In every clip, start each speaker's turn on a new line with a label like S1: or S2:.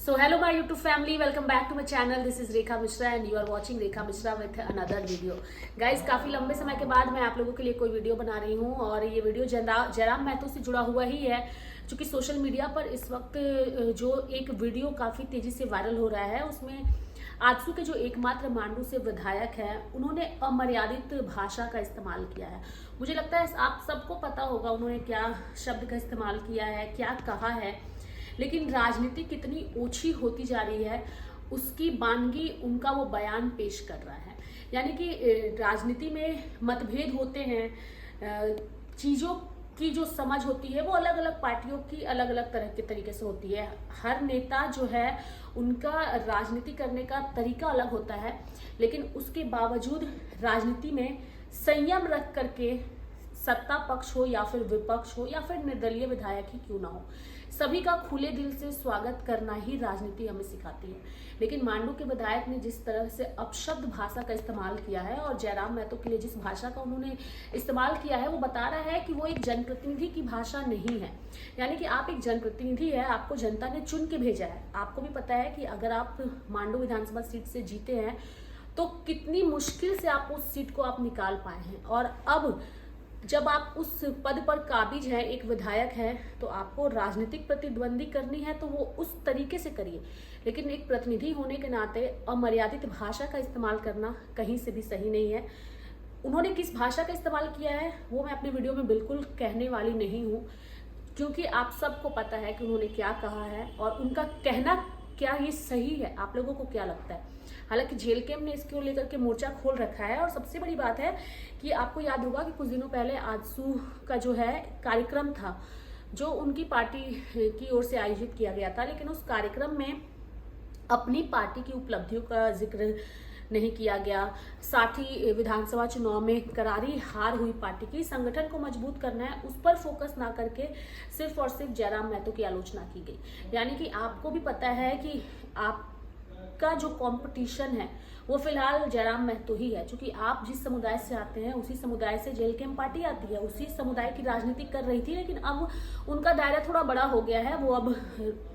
S1: So hello my YouTube family, welcome back to my channel. This is Rekha Mishra and you are watching Rekha Mishra with another video. Guys, काफ़ी लंबे समय के बाद मैं आप लोगों के लिए कोई वीडियो बना रही हूँ और ये वीडियो जयराम महतो से जुड़ा हुआ ही है, क्योंकि सोशल मीडिया पर इस वक्त जो एक वीडियो काफ़ी तेज़ी से वायरल हो रहा है उसमें आजसू के जो एकमात्र मांडू से विधायक हैं उन्होंने अमर्यादित भाषा का इस्तेमाल किया है। मुझे लगता है आप सबको पता होगा उन्होंने क्या शब्द का इस्तेमाल किया है, क्या कहा है, लेकिन राजनीति कितनी ओछी होती जा रही है उसकी बानगी उनका वो बयान पेश कर रहा है। यानी कि राजनीति में मतभेद होते हैं, चीज़ों की जो समझ होती है वो अलग अलग पार्टियों की अलग अलग तरह के तरीके से होती है। हर नेता जो है उनका राजनीति करने का तरीका अलग होता है, लेकिन उसके बावजूद राजनीति में संयम रख करके सत्ता पक्ष हो या फिर विपक्ष हो या फिर निर्दलीय विधायक ही क्यों ना हो, सभी का खुले दिल से स्वागत करना ही राजनीति हमें सिखाती है। लेकिन मांडू के विधायक ने जिस तरह से अपशब्द भाषा का इस्तेमाल किया है और जयराम महतो के लिए जिस भाषा का उन्होंने इस्तेमाल किया है वो बता रहा है कि वो एक जनप्रतिनिधि की भाषा नहीं है। यानी कि आप एक जनप्रतिनिधि है, आपको जनता ने चुन के भेजा है। आपको भी पता है कि अगर आप मांडू विधानसभा सीट से जीते हैं तो कितनी मुश्किल से आप उस सीट को आप निकाल पाए हैं, और अब जब आप उस पद पर काबिज हैं, एक विधायक हैं, तो आपको राजनीतिक प्रतिद्वंदी करनी है तो वो उस तरीके से करिए। लेकिन एक प्रतिनिधि होने के नाते अमर्यादित भाषा का इस्तेमाल करना कहीं से भी सही नहीं है। उन्होंने किस भाषा का इस्तेमाल किया है वो मैं अपने वीडियो में बिल्कुल कहने वाली नहीं हूँ, क्योंकि आप सबको पता है कि उन्होंने क्या कहा है और उनका कहना क्या ये सही है। आप लोगों को क्या लगता है? हालांकि जेल कैंप ने इसको लेकर के मोर्चा खोल रखा है, और सबसे बड़ी बात है कि आपको याद होगा कि कुछ दिनों पहले आजसू का जो है कार्यक्रम था जो उनकी पार्टी की ओर से आयोजित किया गया था, लेकिन उस कार्यक्रम में अपनी पार्टी की उपलब्धियों का जिक्र नहीं किया गया। साथ ही विधानसभा चुनाव में करारी हार हुई पार्टी की, संगठन को मजबूत करना है उस पर फोकस ना करके सिर्फ और सिर्फ जयराम महतो की आलोचना की गई। यानी कि आपको भी पता है कि आपका जो कंपटीशन है वो फिलहाल जयराम महतो ही है, क्योंकि आप जिस समुदाय से आते हैं उसी समुदाय से जेल कैंप पार्टी आती है, उसी समुदाय की राजनीति कर रही थी, लेकिन अब उनका दायरा थोड़ा बड़ा हो गया है। वो अब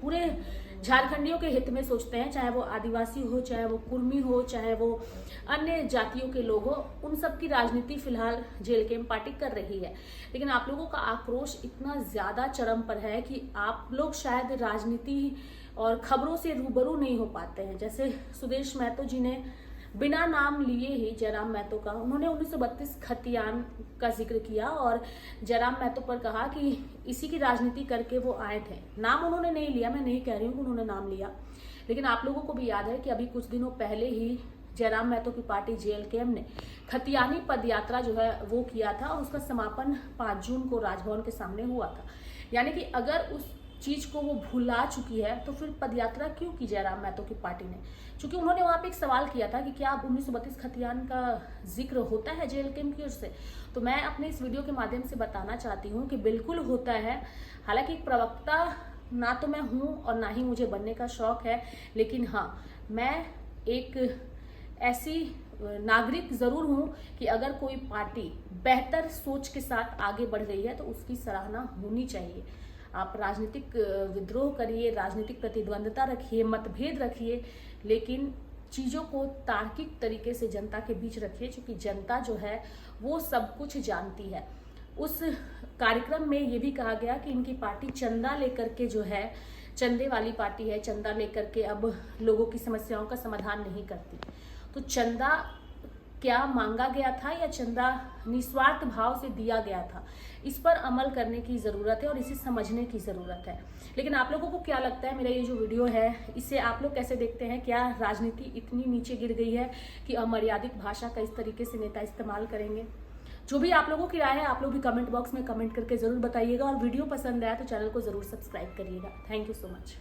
S1: पूरे झारखंडियों के हित में सोचते हैं, चाहे वो आदिवासी हो, चाहे वो कुर्मी हो, चाहे वो अन्य जातियों के लोग हो, उन सब की राजनीति फिलहाल जेल कैंप पार्टी कर रही है। लेकिन आप लोगों का आक्रोश इतना ज्यादा चरम पर है कि आप लोग शायद राजनीति और खबरों से रूबरू नहीं हो पाते हैं। जैसे सुदेश महतो जी ने बिना नाम लिए ही जयराम महतो का, उन्होंने 1932 खतियान का जिक्र किया और जयराम महतो पर कहा कि इसी की राजनीति करके वो आए थे। नाम उन्होंने नहीं लिया, मैं नहीं कह रही हूँ कि उन्होंने नाम लिया, लेकिन आप लोगों को भी याद है कि अभी कुछ दिनों पहले ही जयराम महतो की पार्टी जेल कैंप ने खतियानी पदयात्रा जो है वो किया था और उसका समापन 5 जून को राजभवन के सामने हुआ था। यानी कि अगर उस चीज को वो भुला चुकी है तो फिर पदयात्रा क्यों की जयराम महतो की पार्टी ने? क्योंकि उन्होंने वहां पे एक सवाल किया था कि क्या अब 1932 खतियान का जिक्र होता है जेल कैंप की ओर से। तो मैं अपने इस वीडियो के माध्यम से बताना चाहती हूँ कि बिल्कुल होता है। हालांकि एक प्रवक्ता ना तो मैं हूँ और ना ही मुझे बनने का शौक है, लेकिन हाँ मैं एक ऐसी नागरिक जरूर हूँ कि अगर कोई पार्टी बेहतर सोच के साथ आगे बढ़ रही है तो उसकी सराहना होनी चाहिए। आप राजनीतिक विद्रोह करिए, राजनीतिक प्रतिद्वंदता रखिए, मतभेद रखिए, लेकिन चीज़ों को तार्किक तरीके से जनता के बीच रखिए, क्योंकि जनता जो है वो सब कुछ जानती है। उस कार्यक्रम में ये भी कहा गया कि इनकी पार्टी चंदा लेकर के जो है, चंदे वाली पार्टी है, चंदा लेकर के अब लोगों की समस्याओं का समाधान नहीं करती। तो चंदा क्या मांगा गया था या चंदा निस्वार्थ भाव से दिया गया था, इस पर अमल करने की ज़रूरत है और इसे समझने की ज़रूरत है। लेकिन आप लोगों को क्या लगता है, मेरा ये जो वीडियो है इसे आप लोग कैसे देखते हैं? क्या राजनीति इतनी नीचे गिर गई है कि अमर्यादित भाषा का इस तरीके से नेता इस्तेमाल करेंगे? जो भी आप लोगों की राय है आप लोग भी कमेंट बॉक्स में कमेंट करके ज़रूर बताइएगा, और वीडियो पसंद आया तो चैनल को ज़रूर सब्सक्राइब करिएगा। Thank you so much.